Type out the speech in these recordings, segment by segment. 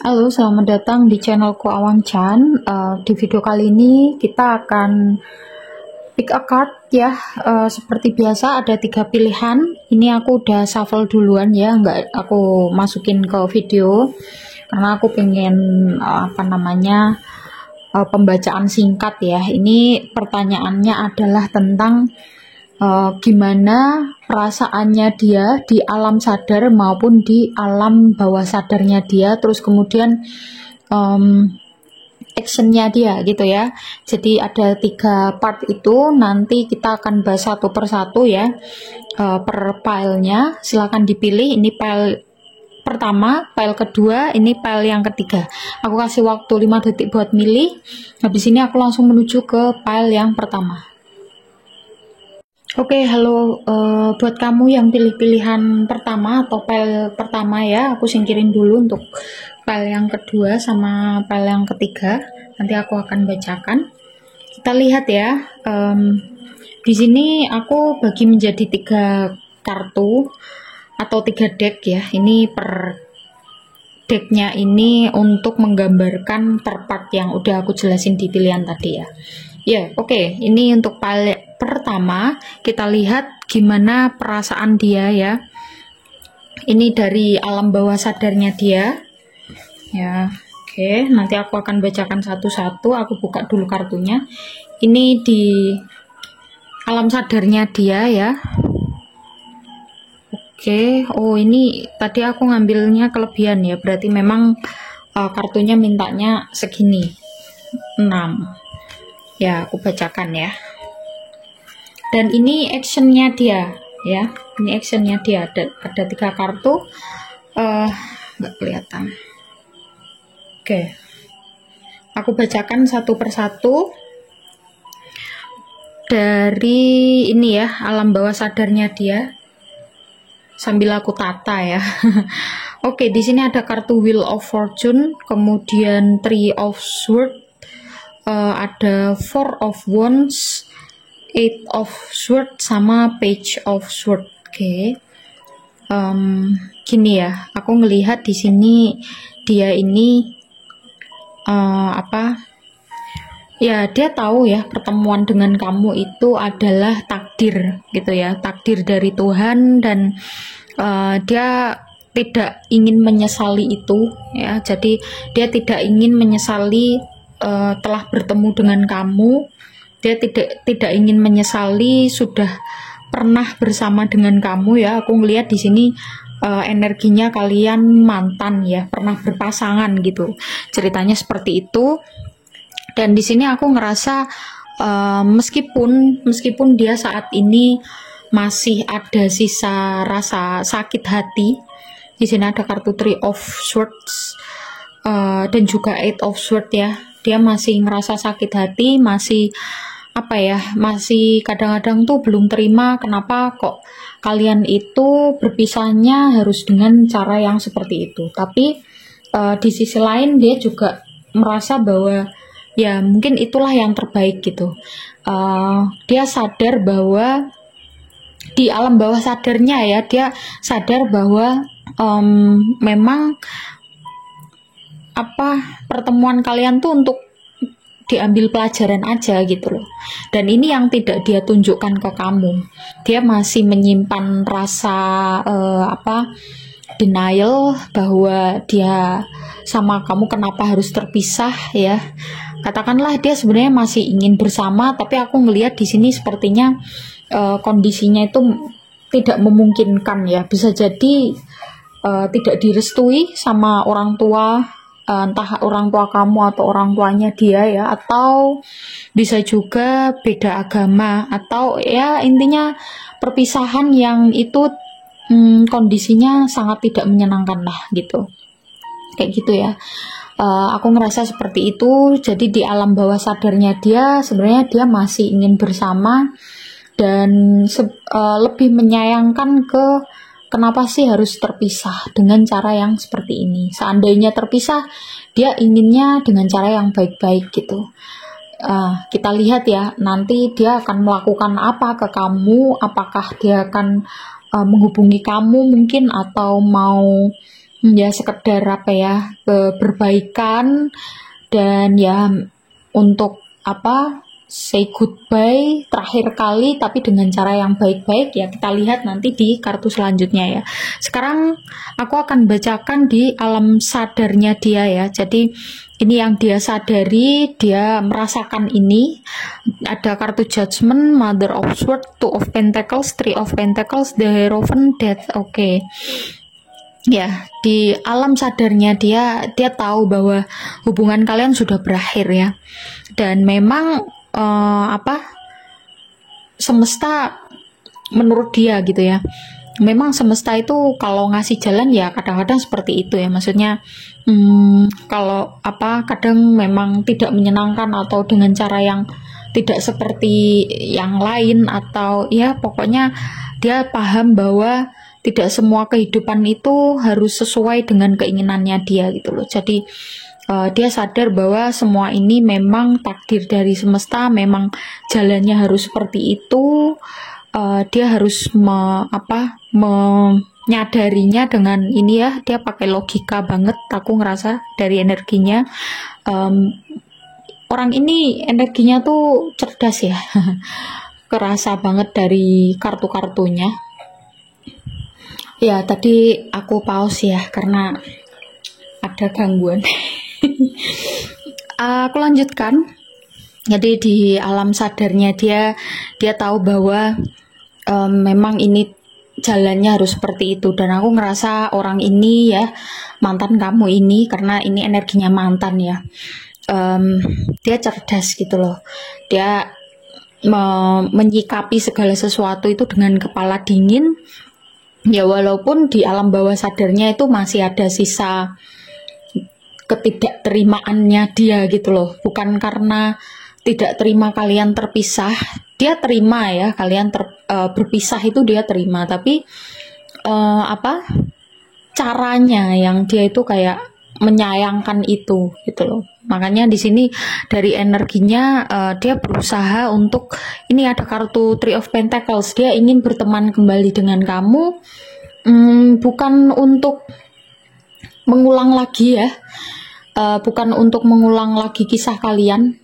Halo, selamat datang di channelku Awang Chan. Di video kali ini kita akan pick a card ya. Seperti biasa ada 3 pilihan. Ini aku udah shuffle duluan ya, nggak aku masukin ke video karena aku pengen pembacaan singkat ya. Ini pertanyaannya adalah tentang gimana perasaannya dia di alam sadar maupun di alam bawah sadarnya dia, terus kemudian actionnya dia gitu ya. Jadi ada 3 part itu, nanti kita akan bahas satu persatu ya, per filenya. Silahkan dipilih, ini file pertama, file kedua, ini file yang ketiga. Aku kasih waktu 5 detik buat milih. Habis ini aku langsung menuju ke file yang pertama. Oke, halo, buat kamu yang pilih pilihan pertama atau file pertama ya, aku singkirin dulu untuk file yang kedua sama file yang ketiga. Nanti aku akan bacakan. Kita lihat ya, di sini aku bagi menjadi 3 kartu atau 3 deck ya. Ini per decknya ini untuk menggambarkan per part yang udah aku jelasin di pilihan tadi ya. Ya, oke. Ini untuk file pertama, kita lihat gimana perasaan dia ya. Ini dari alam bawah sadarnya dia. Ya, oke. Nanti aku akan bacakan satu-satu. Aku buka dulu kartunya. Ini di alam sadarnya dia ya. Oke. Oh, ini tadi aku ngambilnya kelebihan ya. Berarti memang kartunya mintanya segini. 6. Ya, aku bacakan ya. Dan ini actionnya dia ya. Ini actionnya dia. Ada 3 kartu. Nggak kelihatan. Oke. Aku bacakan satu persatu. Dari ini ya, alam bawah sadarnya dia. Sambil aku tata ya. Oke, di sini ada kartu Wheel of Fortune, kemudian Three of Swords, ada Four of Wands, Eight of Swords, sama Page of Swords. Oke. Gini ya, aku ngelihat di sini dia ini ya, dia tahu ya pertemuan dengan kamu itu adalah takdir gitu ya, takdir dari Tuhan, dan dia tidak ingin menyesali itu ya. Jadi dia tidak ingin menyesali telah bertemu dengan kamu. Dia tidak ingin menyesali sudah pernah bersama dengan kamu ya. Aku ngelihat di sini energinya kalian mantan ya, pernah berpasangan gitu. Ceritanya seperti itu. Dan di sini aku ngerasa meskipun dia saat ini masih ada sisa rasa sakit hati. Di sini ada kartu Three of Swords dan juga Eight of Swords ya. Dia masih ngerasa sakit hati, masih masih kadang-kadang tuh belum terima kenapa kok kalian itu berpisahnya harus dengan cara yang seperti itu. Tapi di sisi lain dia juga merasa bahwa ya mungkin itulah yang terbaik gitu. Dia sadar bahwa di alam bawah sadarnya ya, dia sadar bahwa memang pertemuan kalian tuh untuk diambil pelajaran aja gitu loh. Dan ini yang tidak dia tunjukkan ke kamu. Dia masih menyimpan rasa denial bahwa dia sama kamu kenapa harus terpisah ya. Katakanlah dia sebenarnya masih ingin bersama, tapi aku ngelihat di sini sepertinya kondisinya itu tidak memungkinkan ya. Bisa jadi tidak direstui sama orang tua, entah orang tua kamu atau orang tuanya dia ya, atau bisa juga beda agama, atau ya intinya perpisahan yang itu kondisinya sangat tidak menyenangkan lah gitu. Kayak gitu ya. Aku ngerasa seperti itu. Jadi di alam bawah sadarnya dia sebenarnya dia masih ingin bersama dan lebih menyayangkan ke kenapa sih harus terpisah dengan cara yang seperti ini. Seandainya terpisah, dia inginnya dengan cara yang baik-baik gitu. Kita lihat ya, nanti dia akan melakukan apa ke kamu. Apakah dia akan menghubungi kamu mungkin, atau mau ya sekedar apa ya, berbaikan dan ya untuk apa, say goodbye terakhir kali tapi dengan cara yang baik-baik ya. Kita lihat nanti di kartu selanjutnya ya. Sekarang aku akan bacakan di alam sadarnya dia ya. Jadi ini yang dia sadari, dia merasakan ini. Ada kartu Judgment, Mother of Swords, Two of Pentacles, Three of Pentacles, The Hierophant, Death. Oke. Ya, di alam sadarnya dia tahu bahwa hubungan kalian sudah berakhir ya. Dan memang semesta menurut dia gitu ya. Memang semesta itu kalau ngasih jalan ya kadang-kadang seperti itu ya. Maksudnya kalau kadang memang tidak menyenangkan atau dengan cara yang tidak seperti yang lain, atau ya pokoknya dia paham bahwa tidak semua kehidupan itu harus sesuai dengan keinginannya dia gitu loh. Jadi dia sadar bahwa semua ini memang takdir dari semesta, memang jalannya harus seperti itu. Dia harus menyadarinya dengan ini ya. Dia pakai logika banget, aku ngerasa dari energinya. Orang ini energinya tuh cerdas ya. Kerasa banget dari kartu-kartunya. Ya, tadi aku pause ya karena ada gangguan. Aku lanjutkan. Jadi di alam sadarnya dia tahu bahwa memang ini jalannya harus seperti itu. Dan aku ngerasa orang ini ya, mantan kamu ini, karena ini energinya mantan ya, dia cerdas gitu loh. Dia menyikapi segala sesuatu itu dengan kepala dingin ya, walaupun di alam bawah sadarnya itu masih ada sisa ketidakterimaannya dia gitu loh. Bukan karena tidak terima kalian terpisah, dia terima ya kalian berpisah itu dia terima, tapi caranya yang dia itu kayak menyayangkan itu gitu loh. Makanya di sini dari energinya dia berusaha untuk, ini ada kartu Three of Pentacles, dia ingin berteman kembali dengan kamu, bukan untuk mengulang lagi ya, bukan untuk mengulang lagi kisah kalian,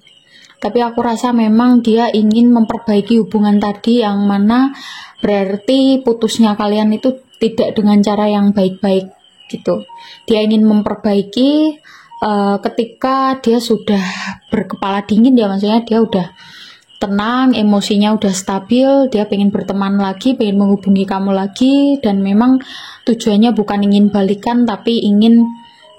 tapi aku rasa memang dia ingin memperbaiki hubungan tadi, yang mana berarti putusnya kalian itu tidak dengan cara yang baik-baik gitu. Dia ingin memperbaiki ketika dia sudah berkepala dingin ya, maksudnya dia udah tenang, emosinya udah stabil, dia pengen berteman lagi, pengen menghubungi kamu lagi, dan memang tujuannya bukan ingin balikan, tapi ingin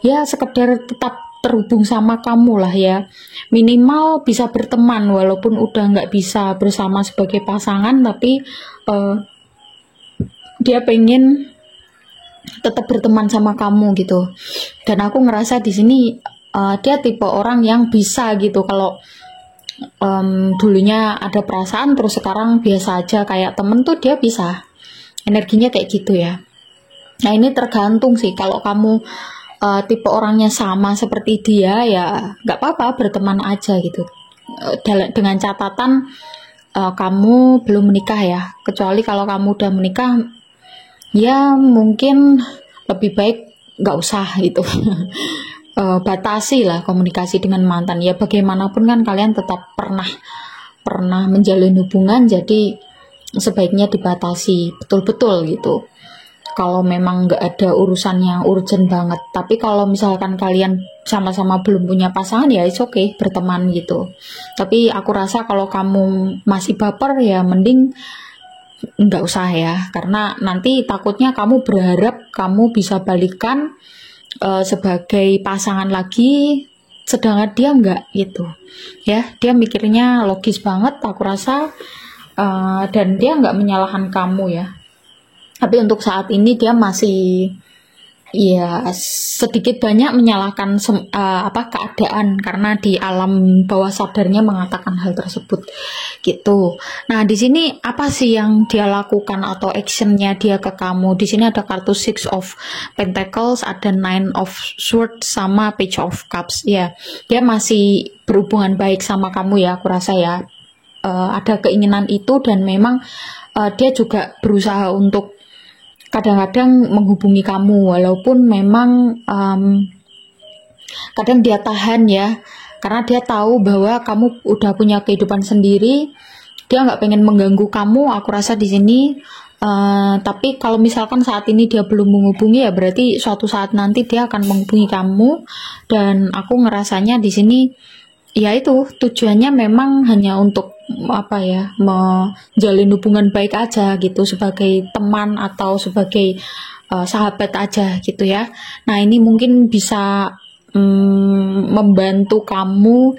ya sekedar tetap terhubung sama kamu lah ya, minimal bisa berteman walaupun udah nggak bisa bersama sebagai pasangan, tapi dia pengen tetap berteman sama kamu gitu. Dan aku ngerasa di sini dia tipe orang yang bisa gitu, kalau dulunya ada perasaan terus sekarang biasa aja kayak temen tuh dia bisa, energinya kayak gitu ya. Nah ini tergantung sih, kalau kamu tipe orangnya sama seperti dia ya nggak apa-apa, berteman aja gitu, dengan catatan kamu belum menikah ya. Kecuali kalau kamu udah menikah ya mungkin lebih baik nggak usah gitu. Batasi lah komunikasi dengan mantan ya, bagaimanapun kan kalian tetap pernah menjalin hubungan, jadi sebaiknya dibatasi betul-betul gitu kalau memang nggak ada urusan yang urgent banget. Tapi kalau misalkan kalian sama-sama belum punya pasangan ya it's okay, berteman gitu. Tapi aku rasa kalau kamu masih baper ya mending nggak usah ya, karena nanti takutnya kamu berharap kamu bisa balikan sebagai pasangan lagi, sedangkan dia nggak gitu ya. Dia mikirnya logis banget aku rasa, dan dia nggak menyalahkan kamu ya. Tapi untuk saat ini dia masih ya sedikit banyak menyalahkan keadaan, karena di alam bawah sadarnya mengatakan hal tersebut gitu. Nah di sini apa sih yang dia lakukan atau actionnya dia ke kamu? Di sini ada kartu Six of Pentacles, ada Nine of Swords, sama Page of Cups ya. Dia masih berhubungan baik sama kamu ya, aku rasa ya. Ada keinginan itu, dan memang dia juga berusaha untuk kadang-kadang menghubungi kamu, walaupun memang kadang dia tahan ya, karena dia tahu bahwa kamu udah punya kehidupan sendiri, dia nggak pengen mengganggu kamu. Aku rasa di sini. Tapi kalau misalkan saat ini dia belum menghubungi, ya berarti suatu saat nanti dia akan menghubungi kamu. Dan aku ngerasanya di sini ya itu tujuannya memang hanya untuk apa ya, menjalin hubungan baik aja gitu, sebagai teman atau sebagai sahabat aja gitu ya. Nah ini mungkin bisa membantu kamu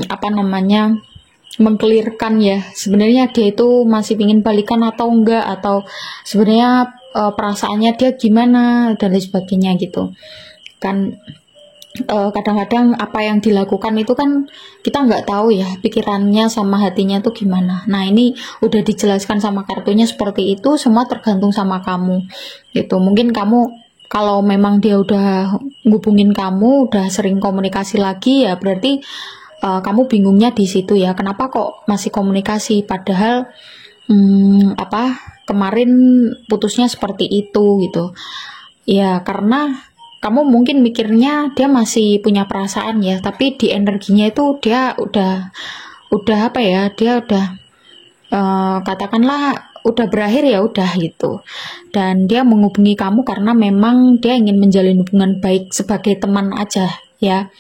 apa namanya, mengkelirkan ya, sebenarnya dia itu masih ingin balikan atau enggak, atau sebenarnya perasaannya dia gimana dan lain sebagainya gitu kan. Kadang-kadang apa yang dilakukan itu kan kita nggak tahu ya pikirannya sama hatinya tuh gimana. Nah ini udah dijelaskan sama kartunya seperti itu, semua tergantung sama kamu gitu. Mungkin kamu kalau memang dia udah ngubungin kamu, udah sering komunikasi lagi, ya berarti kamu bingungnya di situ ya, kenapa kok masih komunikasi padahal apa kemarin putusnya seperti itu gitu. Ya karena kamu mungkin mikirnya dia masih punya perasaan ya, tapi di energinya itu dia udah apa ya, dia udah katakanlah udah berakhir ya udah gitu. Dan dia menghubungi kamu karena memang dia ingin menjalin hubungan baik sebagai teman aja ya.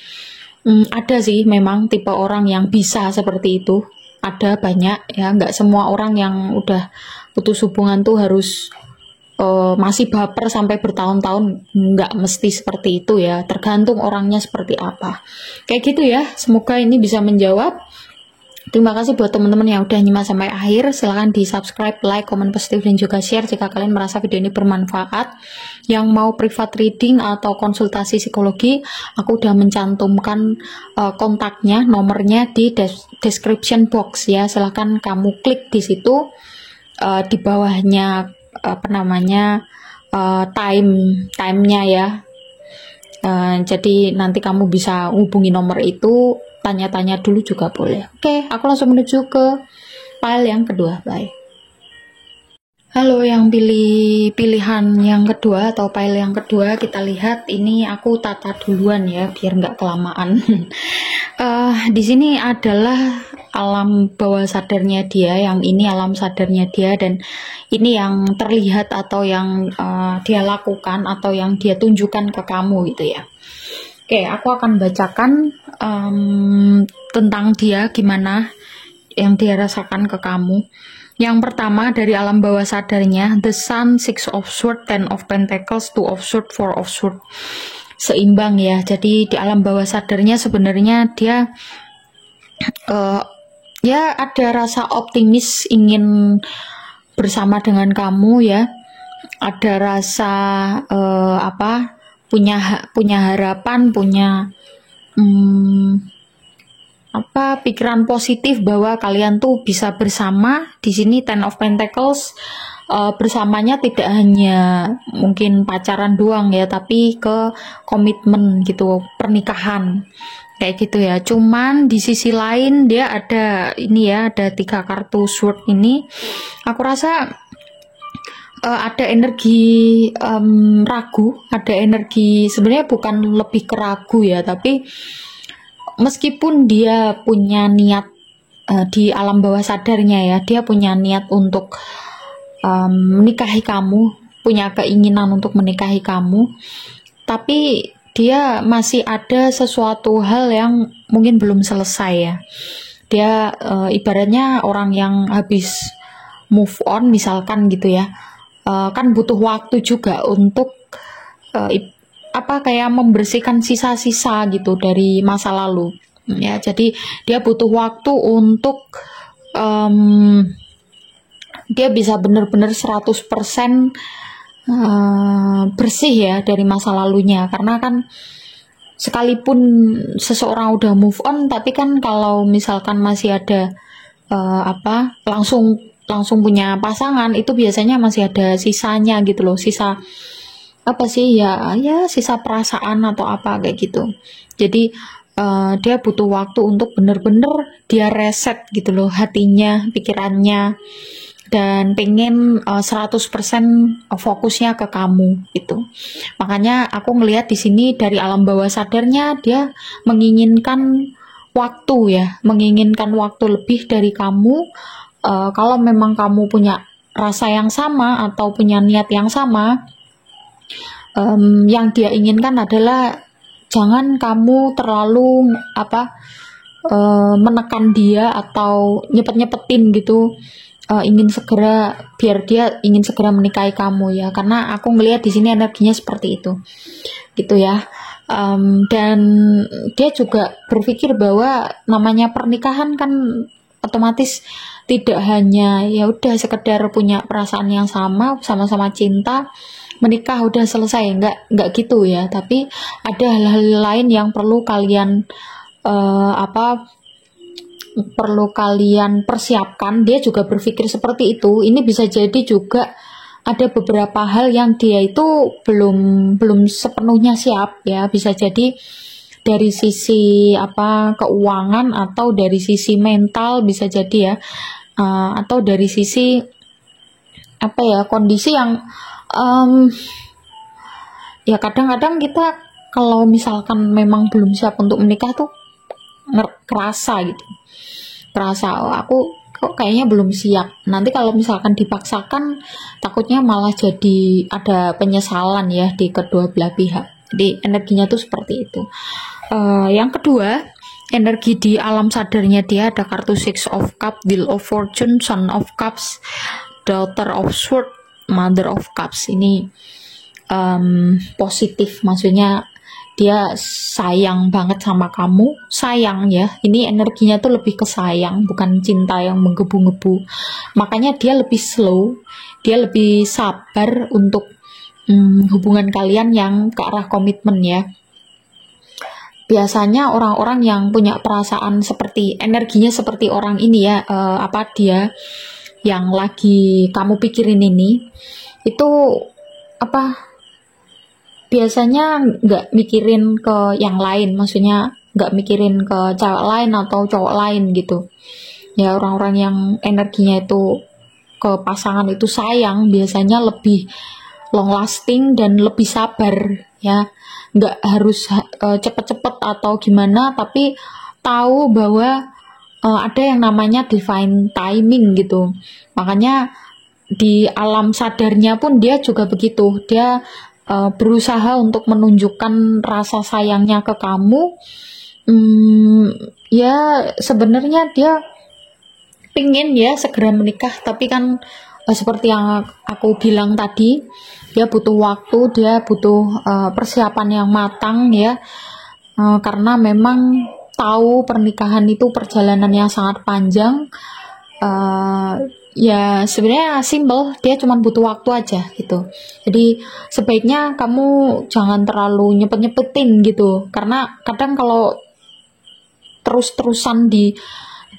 Ada sih memang tipe orang yang bisa seperti itu, ada banyak ya, nggak semua orang yang udah putus hubungan tuh harus masih baper sampai bertahun-tahun, nggak mesti seperti itu ya, tergantung orangnya seperti apa. Kayak gitu ya, semoga ini bisa menjawab. Terima kasih buat teman-teman yang udah nyimak sampai akhir. Silahkan di subscribe, like, komen positif, dan juga share jika kalian merasa video ini bermanfaat. Yang mau private reading atau konsultasi psikologi, aku udah mencantumkan kontaknya, nomornya di description box ya. Silahkan kamu klik di situ, di bawahnya apa namanya timenya ya. Jadi nanti kamu bisa hubungi nomor itu, tanya-tanya dulu juga boleh. Oke, aku langsung menuju ke file yang kedua. Bye. Halo yang pilih pilihan yang kedua atau file yang kedua, kita lihat. Ini aku tata duluan ya biar nggak kelamaan. Di sini adalah alam bawah sadarnya dia, yang ini alam sadarnya dia, dan ini yang terlihat atau yang dia lakukan atau yang dia tunjukkan ke kamu gitu ya. Oke, aku akan bacakan tentang dia, gimana yang dia rasakan ke kamu. Yang pertama dari alam bawah sadarnya, The Sun, Six of Swords, Ten of Pentacles, Two of Swords, Four of Swords. Seimbang ya. Jadi di alam bawah sadarnya sebenarnya dia ya ada rasa optimis ingin bersama dengan kamu ya. Ada rasa punya harapan, punya pikiran positif bahwa kalian tuh bisa bersama. Di sini Ten of Pentacles, bersamanya tidak hanya mungkin pacaran doang ya, tapi ke komitmen gitu, pernikahan kayak gitu ya. Cuman di sisi lain dia ada ini ya, ada 3 kartu sword ini. Aku rasa ada energi ragu, ada energi sebenarnya bukan lebih ke ragu ya, tapi meskipun dia punya niat di alam bawah sadarnya ya, dia punya niat untuk menikahi kamu, punya keinginan untuk menikahi kamu, tapi dia masih ada sesuatu hal yang mungkin belum selesai ya. Dia ibaratnya orang yang habis move on misalkan gitu ya, kan butuh waktu juga untuk kayak membersihkan sisa-sisa gitu dari masa lalu ya. Jadi dia butuh waktu untuk dia bisa benar-benar 100% bersih ya dari masa lalunya. Karena kan sekalipun seseorang udah move on, tapi kan kalau misalkan masih ada langsung punya pasangan, itu biasanya masih ada sisanya gitu loh, sisa sisa perasaan atau apa kayak gitu. Jadi dia butuh waktu untuk bener-bener dia reset gitu loh, hatinya, pikirannya, dan pengen 100% fokusnya ke kamu gitu. Makanya aku ngelihat di sini dari alam bawah sadarnya dia menginginkan waktu ya, menginginkan waktu lebih dari kamu. Kalau memang kamu punya rasa yang sama atau punya niat yang sama, yang dia inginkan adalah jangan kamu terlalu menekan dia atau nyepet-nyepetin gitu, biar dia ingin segera menikahi kamu ya, karena aku ngelihat di sini energinya seperti itu gitu ya. Dan dia juga berpikir bahwa namanya pernikahan kan otomatis tidak hanya ya udah sekedar punya perasaan yang sama, sama-sama cinta, menikah udah selesai, nggak gitu ya. Tapi ada hal-hal lain yang perlu kalian perlu kalian persiapkan. Dia juga berpikir seperti itu. Ini bisa jadi juga ada beberapa hal yang dia itu belum sepenuhnya siap ya. Bisa jadi dari sisi keuangan atau dari sisi mental, bisa jadi ya, atau dari sisi kondisi yang ya kadang-kadang kita kalau misalkan memang belum siap untuk menikah tuh kerasa gitu, oh, aku kok kayaknya belum siap. Nanti kalau misalkan dipaksakan, takutnya malah jadi ada penyesalan ya di kedua belah pihak. Jadi energinya tuh seperti itu. Yang kedua, energi di alam sadarnya dia ada kartu Six of Cups, Wheel of Fortune, Son of Cups, Daughter of Swords, Mother of Cups. Ini positif, maksudnya dia sayang banget sama kamu, sayang ya. Ini energinya tuh lebih ke sayang, bukan cinta yang menggebu-gebu. Makanya dia lebih slow, dia lebih sabar untuk hubungan kalian yang ke arah komitmen ya. Biasanya orang-orang yang punya perasaan seperti energinya seperti orang ini ya, dia yang lagi kamu pikirin ini, itu biasanya nggak mikirin ke yang lain, maksudnya nggak mikirin ke cewek lain atau cowok lain gitu ya. Orang-orang yang energinya itu ke pasangan itu sayang biasanya lebih long lasting dan lebih sabar ya, nggak harus cepet-cepet atau gimana, tapi tahu bahwa ada yang namanya divine timing gitu. Makanya di alam sadarnya pun dia juga begitu, dia berusaha untuk menunjukkan rasa sayangnya ke kamu. Ya sebenarnya dia pingin ya segera menikah, tapi kan seperti yang aku bilang tadi, dia butuh waktu, dia butuh persiapan yang matang ya, karena memang tahu pernikahan itu perjalanan yang sangat panjang. Ya sebenarnya simple, dia cuma butuh waktu aja gitu. Jadi sebaiknya kamu jangan terlalu nyepet-nyepetin gitu, karena kadang kalau terus-terusan di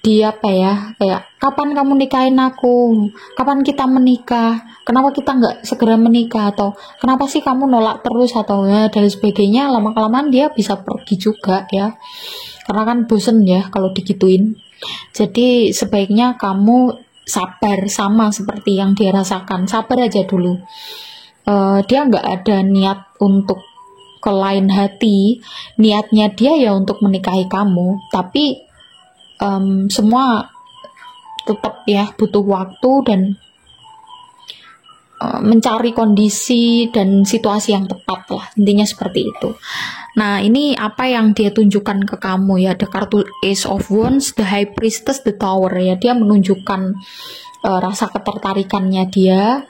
kayak kapan kamu nikahin aku, kapan kita menikah, kenapa kita nggak segera menikah, atau kenapa sih kamu nolak terus, atau ya dan sebagainya, lama-kelamaan dia bisa pergi juga ya, karena kan bosen ya kalau digituin. Jadi sebaiknya kamu sabar, sama seperti yang dia rasakan, sabar aja dulu. Dia nggak ada niat untuk ke lain hati, niatnya dia ya untuk menikahi kamu, tapi semua tetap ya butuh waktu dan mencari kondisi dan situasi yang tepat lah, intinya seperti itu. Nah ini apa yang dia tunjukkan ke kamu ya, ada kartu Ace of Wands, The High Priestess, The Tower ya. Dia menunjukkan rasa ketertarikannya dia,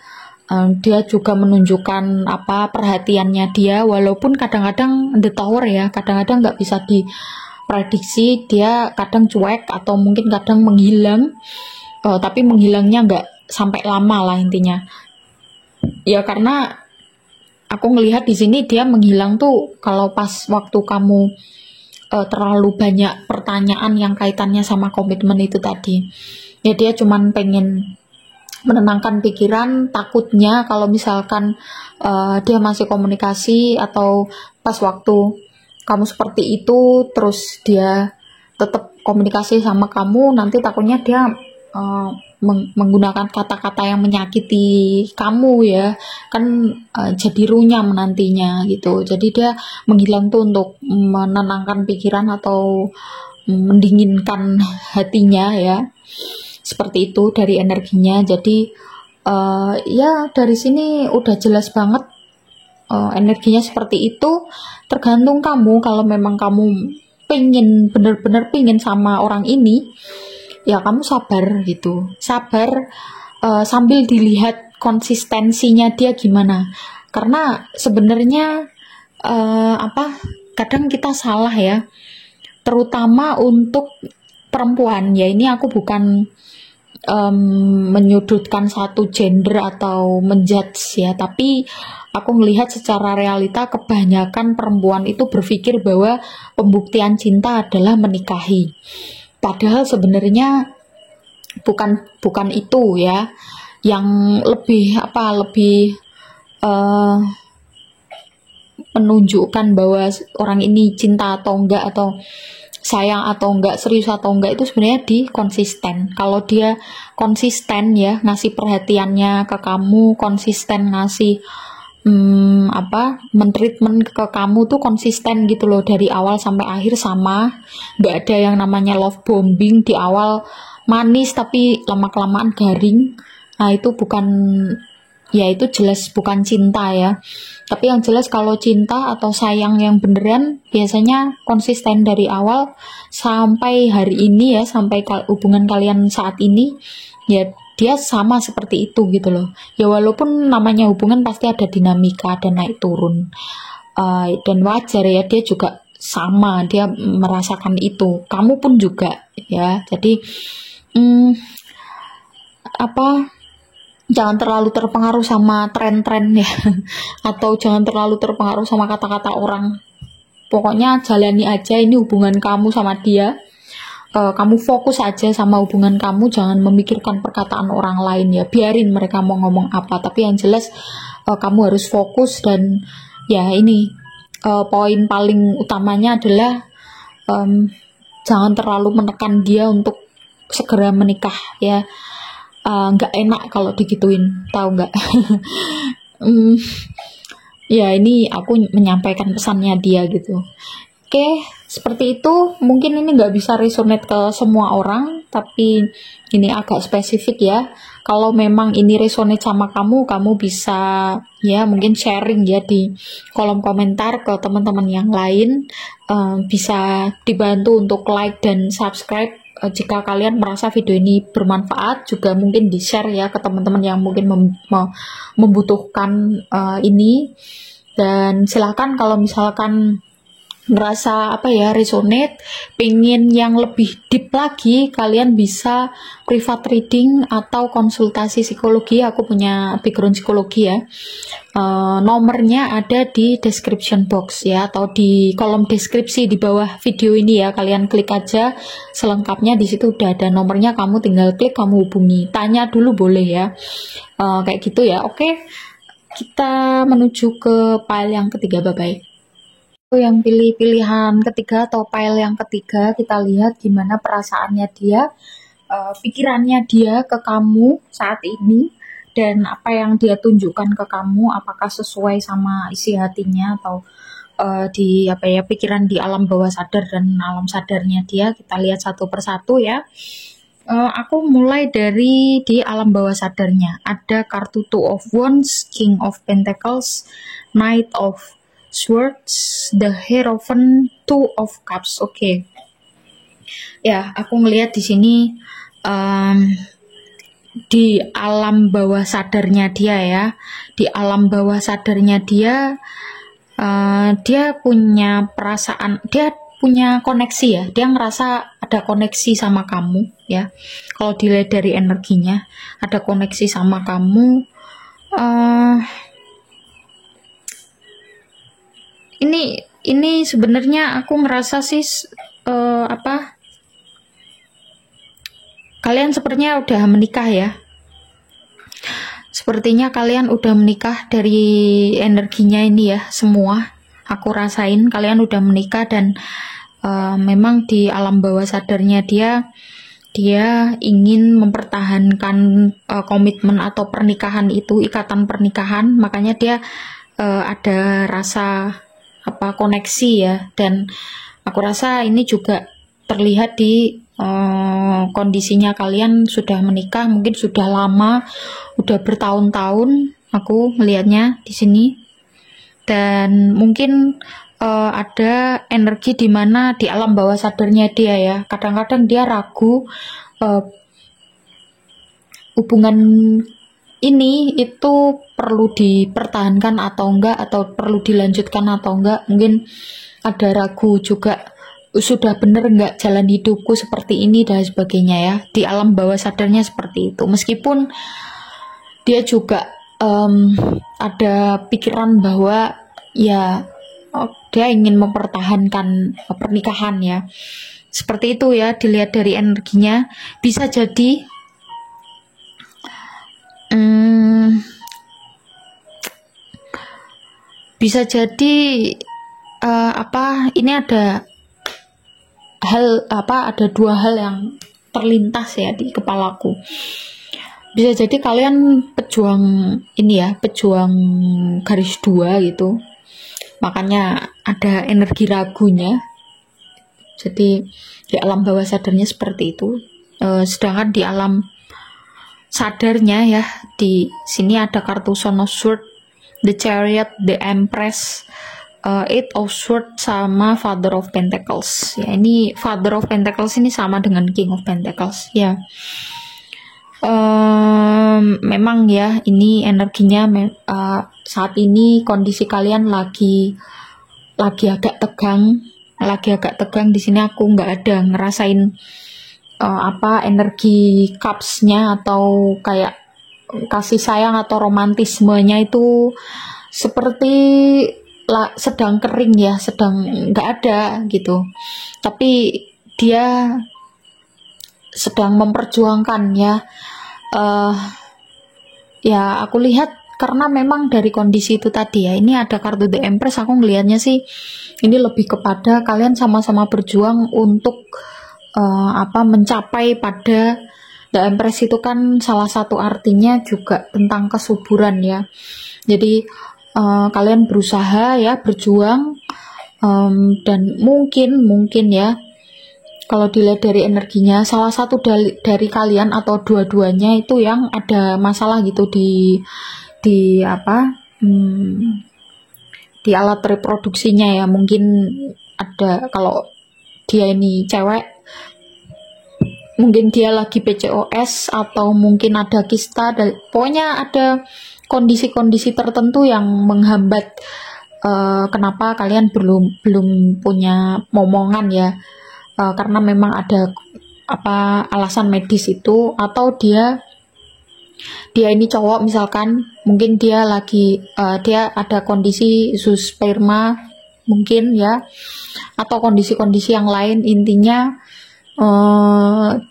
dia juga menunjukkan perhatiannya dia, walaupun kadang-kadang The Tower ya, kadang-kadang nggak bisa diprediksi, dia kadang cuek atau mungkin kadang menghilang, tapi menghilangnya nggak sampai lama lah intinya ya, karena aku ngelihat di sini dia menghilang tuh kalau pas waktu kamu terlalu banyak pertanyaan yang kaitannya sama komitmen itu tadi ya. Dia cuman pengen menenangkan pikiran, takutnya kalau misalkan dia masih komunikasi atau pas waktu kamu seperti itu terus dia tetap komunikasi sama kamu, nanti takutnya dia menggunakan kata-kata yang menyakiti kamu ya, kan jadi runyam nantinya gitu. Jadi dia menghilang tuh untuk menenangkan pikiran atau mendinginkan hatinya ya, seperti itu dari energinya. Jadi ya dari sini udah jelas banget energinya seperti itu. Tergantung kamu, kalau memang kamu bener-bener pingin sama orang ini, ya kamu sabar gitu, sabar sambil dilihat konsistensinya dia gimana. Karena sebenarnya kadang kita salah ya, terutama untuk perempuan ya. Ini aku bukan menyudutkan satu gender atau menjudge ya, tapi aku melihat secara realita kebanyakan perempuan itu berpikir bahwa pembuktian cinta adalah menikahi. Padahal sebenarnya bukan itu ya. Yang lebih menunjukkan bahwa orang ini cinta atau enggak, atau sayang atau enggak, serius atau enggak, itu sebenarnya di konsisten. Kalau dia konsisten ya ngasih perhatiannya ke kamu, konsisten ngasih mentreatment ke kamu tuh konsisten gitu loh, dari awal sampai akhir sama. Nggak ada yang namanya love bombing, di awal manis tapi lama-kelamaan garing. Nah itu bukan, ya itu jelas bukan cinta ya. Tapi yang jelas kalau cinta atau sayang yang beneran biasanya konsisten dari awal sampai hari ini ya, sampai hubungan kalian saat ini ya, dia sama seperti itu gitu loh. Ya walaupun namanya hubungan pasti ada dinamika, ada naik turun. Dan wajar ya, dia juga sama, dia merasakan itu. Kamu pun juga ya. Jadi jangan terlalu terpengaruh sama tren-tren ya, atau jangan terlalu terpengaruh sama kata-kata orang. Pokoknya jalani aja ini hubungan kamu sama dia. Kamu fokus aja sama hubungan kamu, jangan memikirkan perkataan orang lain ya. Biarin mereka mau ngomong apa, tapi yang jelas kamu harus fokus. Dan ya ini poin paling utamanya adalah jangan terlalu menekan dia untuk segera menikah ya. Nggak enak kalau digituin, tahu nggak? Ya ini aku menyampaikan pesannya dia gitu. Oke, seperti itu. Mungkin ini nggak bisa resonate ke semua orang, tapi ini agak spesifik ya. Kalau memang ini resonate sama kamu, kamu bisa ya mungkin sharing ya di kolom komentar ke teman-teman yang lain. Bisa dibantu untuk like dan subscribe. Jika kalian merasa video ini bermanfaat, juga mungkin di-share ya ke teman-teman yang mungkin membutuhkan ini. Dan silakan kalau misalkan ngerasa resonate, pengen yang lebih deep lagi, kalian bisa private reading atau konsultasi psikologi. Aku punya background psikologi ya. Nomornya ada di description box ya, atau di kolom deskripsi di bawah video ini ya. Kalian klik aja selengkapnya, di situ udah ada nomornya, kamu tinggal klik, kamu hubungi, tanya dulu boleh ya. Kayak gitu ya. Oke, kita menuju ke file yang ketiga. Bye-bye. Yang pilih pilihan ketiga atau file yang ketiga, kita lihat gimana perasaannya dia, pikirannya dia ke kamu saat ini, dan apa yang dia tunjukkan ke kamu, apakah sesuai sama isi hatinya atau di pikiran di alam bawah sadar dan alam sadarnya dia. Kita lihat satu persatu ya. Aku mulai dari di alam bawah sadarnya. Ada kartu Two of Wands, King of Pentacles, Knight of Swords, the Hierophant, Two of Cups. Oke. Ya, aku ngelihat di sini di alam bawah sadarnya dia ya. Di alam bawah sadarnya dia, dia punya perasaan, dia punya koneksi ya. Dia ngerasa ada koneksi sama kamu ya. Kalau dilihat dari energinya, ada koneksi sama kamu. Ini sebenarnya aku ngerasa sih kalian sepertinya udah menikah ya. Sepertinya kalian udah menikah dari energinya ini ya, semua. Aku rasain kalian udah menikah, dan memang di alam bawah sadarnya dia dia ingin mempertahankan komitmen atau pernikahan itu, ikatan pernikahan, makanya dia ada rasa koneksi ya. Dan aku rasa ini juga terlihat di kondisinya kalian sudah menikah, mungkin sudah lama, udah bertahun-tahun aku melihatnya di sini. Dan mungkin ada energi di mana di alam bawah sadarnya dia ya, kadang-kadang dia ragu hubungan ini itu perlu dipertahankan atau enggak, atau perlu dilanjutkan atau enggak. Mungkin ada ragu juga, sudah bener enggak jalan hidupku seperti ini dan sebagainya ya. Di alam bawah sadarnya seperti itu. Meskipun dia juga ada pikiran bahwa ya dia ingin mempertahankan pernikahan ya. Seperti itu ya, dilihat dari energinya. Bisa jadi ini ada dua hal yang terlintas ya di kepalaku. Bisa jadi kalian pejuang garis 2 gitu, makanya ada energi ragunya. Jadi di alam bawah sadarnya seperti itu. Sedangkan di alam sadarnya ya, di sini ada kartu Son of Swords, The Chariot, The Empress, Eight of Swords sama Father of Pentacles. Ya, ini Father of Pentacles ini sama dengan King of Pentacles ya. Memang ya, ini energinya saat ini kondisi kalian lagi agak tegang, di sini aku nggak ada ngerasain energi cups-nya atau kayak kasih sayang atau romantismenya itu seperti sedang kering ya, sedang nggak ada gitu. Tapi dia sedang memperjuangkan ya. Ya aku lihat karena memang dari kondisi itu tadi ya, ini ada kartu The Empress, aku ngelihatnya sih ini lebih kepada kalian sama-sama berjuang untuk mencapai pada The Empress. Itu kan salah satu artinya juga tentang kesuburan ya. Jadi kalian berusaha ya, berjuang, dan mungkin ya, kalau dilihat dari energinya, salah satu dari kalian atau dua-duanya itu yang ada masalah gitu di alat reproduksinya ya. Mungkin ada, kalau dia ini cewek, mungkin dia lagi PCOS, atau mungkin ada kista, pokoknya ada kondisi-kondisi tertentu yang menghambat kenapa kalian belum punya momongan ya. Karena memang ada alasan medis itu, atau dia ini cowok misalkan, mungkin dia lagi dia ada kondisi zoosperma mungkin ya, atau kondisi-kondisi yang lain. Intinya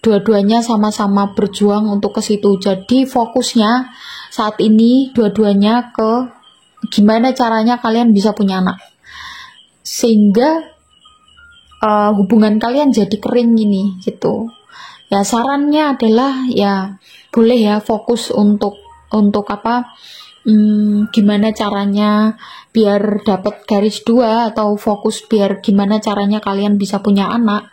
dua-duanya sama-sama berjuang untuk ke situ. Jadi fokusnya saat ini dua-duanya ke gimana caranya kalian bisa punya anak, sehingga hubungan kalian jadi kering ini gitu. Ya sarannya adalah ya boleh ya fokus untuk gimana caranya biar dapat garis 2, atau fokus biar gimana caranya kalian bisa punya anak.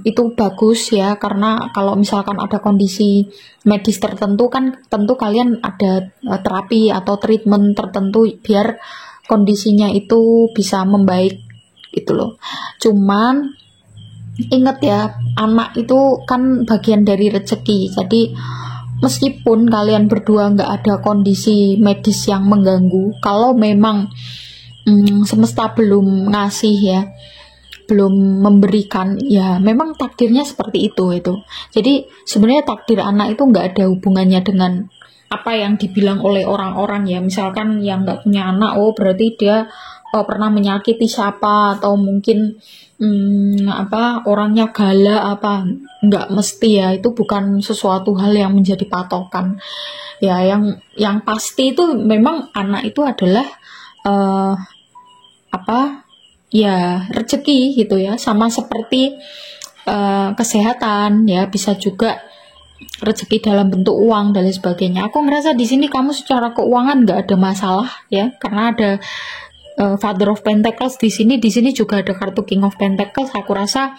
Itu bagus ya, karena kalau misalkan ada kondisi medis tertentu kan tentu kalian ada terapi atau treatment tertentu biar kondisinya itu bisa membaik gitu loh. Cuman ingat ya, anak itu kan bagian dari rezeki. Jadi meskipun kalian berdua nggak ada kondisi medis yang mengganggu, kalau memang semesta belum ngasih ya, belum memberikan ya, memang takdirnya seperti itu. Jadi sebenarnya takdir anak itu nggak ada hubungannya dengan apa yang dibilang oleh orang-orang ya. Misalkan yang nggak punya anak, oh berarti dia pernah menyakiti siapa, atau mungkin orangnya galak nggak mesti ya. Itu bukan sesuatu hal yang menjadi patokan ya. Yang pasti itu memang anak itu adalah ya rezeki gitu ya. Sama seperti kesehatan, ya bisa juga rezeki dalam bentuk uang dan lain sebagainya. Aku ngerasa di sini kamu secara keuangan nggak ada masalah ya, karena ada Father of Pentacles di sini. Di sini juga ada kartu King of Pentacles. Aku rasa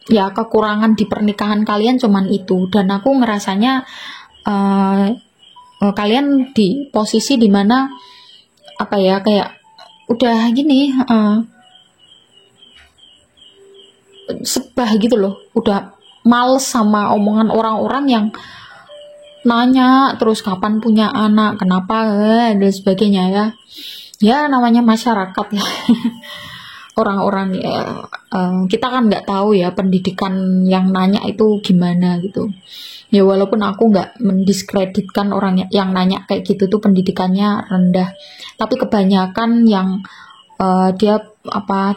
ya kekurangan di pernikahan kalian cuman itu, dan aku ngerasanya kalian di posisi dimana apa ya, kayak udah gini sebah gitu loh, udah males sama omongan orang-orang yang nanya terus kapan punya anak, kenapa dan sebagainya ya. Ya namanya masyarakat ya. Orang-orang ya, kita kan nggak tahu ya pendidikan yang nanya itu gimana gitu. Ya walaupun aku nggak mendiskreditkan orang yang nanya kayak gitu tuh pendidikannya rendah, tapi kebanyakan yang dia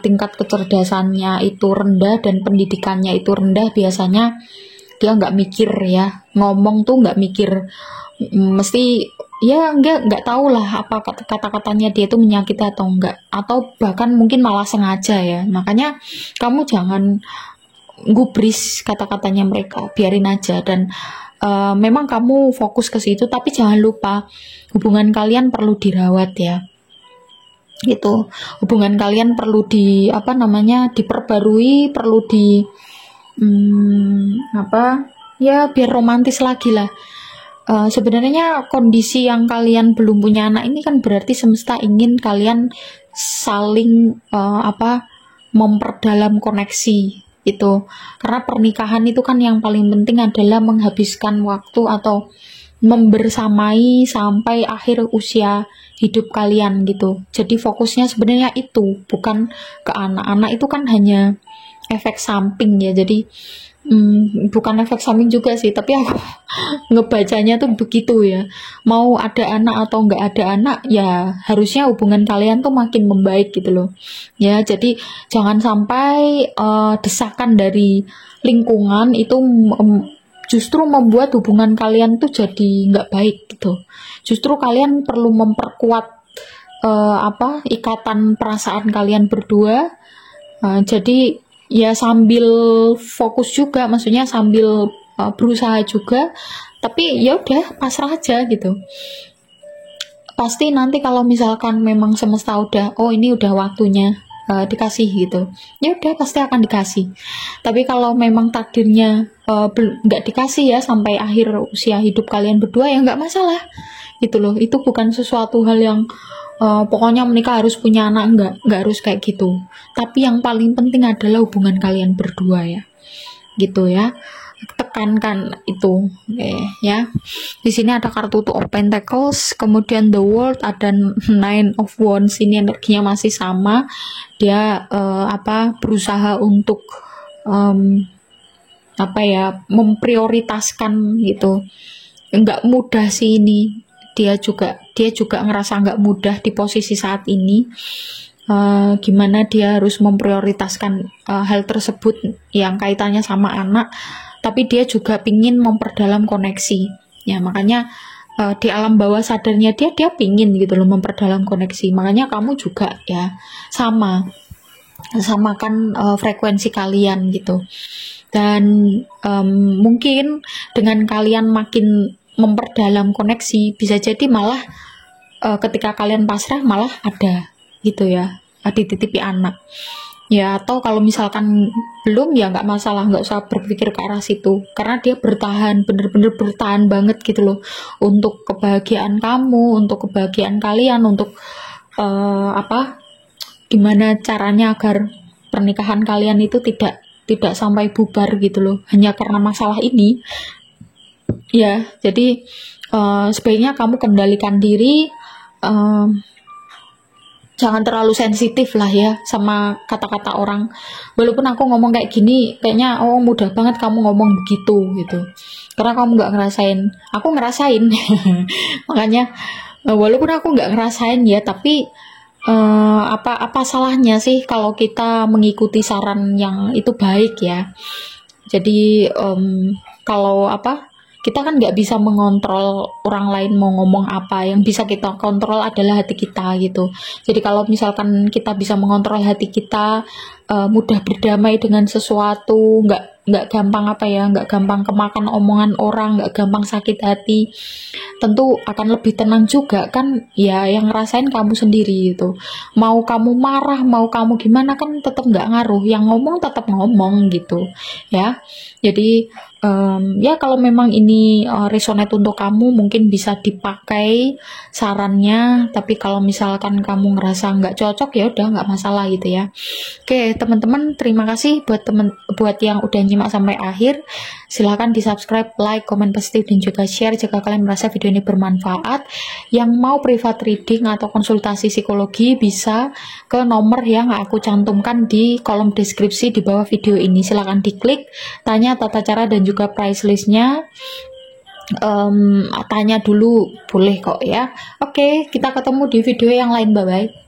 tingkat kecerdasannya itu rendah dan pendidikannya itu rendah, biasanya dia nggak mikir ya, ngomong tuh nggak mikir, mesti ya nggak tahu lah apa kata-katanya dia itu menyakiti atau enggak, atau bahkan mungkin malah sengaja ya. Makanya kamu jangan gubris kata-katanya mereka, biarin aja. Dan memang kamu fokus ke situ, tapi jangan lupa hubungan kalian perlu dirawat ya. Gitu, hubungan kalian perlu diperbarui, perlu ya biar romantis lagi lah. Sebenarnya kondisi yang kalian belum punya anak ini kan berarti semesta ingin kalian saling memperdalam koneksi itu, karena pernikahan itu kan yang paling penting adalah menghabiskan waktu atau membersamai sampai akhir usia hidup kalian gitu. Jadi fokusnya sebenarnya itu, bukan ke anak-anak. Itu kan hanya efek samping ya. Jadi bukan efek samping juga sih, tapi aku ngebacanya tuh begitu ya. Mau ada anak atau nggak ada anak ya, harusnya hubungan kalian tuh makin membaik gitu loh ya. Jadi jangan sampai desakan dari lingkungan itu justru membuat hubungan kalian tuh jadi nggak baik gitu. Justru kalian perlu memperkuat ikatan perasaan kalian berdua. Jadi ya sambil fokus juga, maksudnya sambil berusaha juga, tapi ya udah pasrah aja gitu. Pasti nanti kalau misalkan memang semesta udah, oh ini udah waktunya dikasih gitu, ya udah pasti akan dikasih. Tapi kalau memang takdirnya nggak dikasih ya sampai akhir usia hidup kalian berdua, ya nggak masalah gitu loh. Itu bukan sesuatu hal yang pokoknya menikah harus punya anak, nggak harus kayak gitu. Tapi yang paling penting adalah hubungan kalian berdua ya, gitu ya. Tekankan itu, ya. Di sini ada kartu Two of Pentacles, kemudian The World, ada Nine of Wands. Ini energinya masih sama. Dia berusaha untuk memprioritaskan gitu. Nggak mudah sih ini. Dia juga ngerasa nggak mudah di posisi saat ini. Gimana dia harus memprioritaskan hal tersebut yang kaitannya sama anak, tapi dia juga pingin memperdalam koneksi ya. Makanya di alam bawah sadarnya dia pingin gitu loh memperdalam koneksi. Makanya kamu juga ya samakan frekuensi kalian gitu. Dan mungkin dengan kalian makin memperdalam koneksi, bisa jadi malah ketika kalian pasrah malah ada gitu ya, dititipi anak ya. Atau kalau misalkan belum, ya nggak masalah, nggak usah berpikir ke arah situ, karena dia bertahan, bener-bener bertahan banget gitu loh untuk kebahagiaan kamu, untuk kebahagiaan kalian, untuk gimana caranya agar pernikahan kalian itu tidak sampai bubar gitu loh hanya karena masalah ini ya. Jadi sebaiknya kamu kendalikan diri, jangan terlalu sensitif lah ya sama kata-kata orang. Walaupun aku ngomong kayak gini, kayaknya mudah banget kamu ngomong begitu gitu, karena kamu nggak ngerasain, aku ngerasain. Makanya walaupun aku nggak ngerasain ya, tapi apa salahnya sih kalau kita mengikuti saran yang itu baik ya. Jadi kalau Kita kan nggak bisa mengontrol orang lain mau ngomong apa. Yang bisa kita kontrol adalah hati kita gitu. Jadi kalau misalkan kita bisa mengontrol hati kita, mudah berdamai dengan sesuatu, nggak gampang nggak gampang kemakan omongan orang, nggak gampang sakit hati, tentu akan lebih tenang juga kan. Ya yang ngerasain kamu sendiri gitu. Mau kamu marah, mau kamu gimana kan tetap nggak ngaruh, yang ngomong tetap ngomong gitu ya. Jadi ya kalau memang ini resonate untuk kamu, mungkin bisa dipakai sarannya, tapi kalau misalkan kamu ngerasa nggak cocok, ya udah nggak masalah gitu ya. Oke teman-teman, terima kasih buat yang udah nyimak sampai akhir. Silahkan di subscribe, like, komen positif, dan juga share jika kalian merasa video ini bermanfaat. Yang mau private reading atau konsultasi psikologi bisa ke nomor yang aku cantumkan di kolom deskripsi di bawah video ini. Silahkan diklik, tanya tata cara dan juga price listnya. Tanya dulu boleh kok ya. Oke, kita ketemu di video yang lain. Bye bye.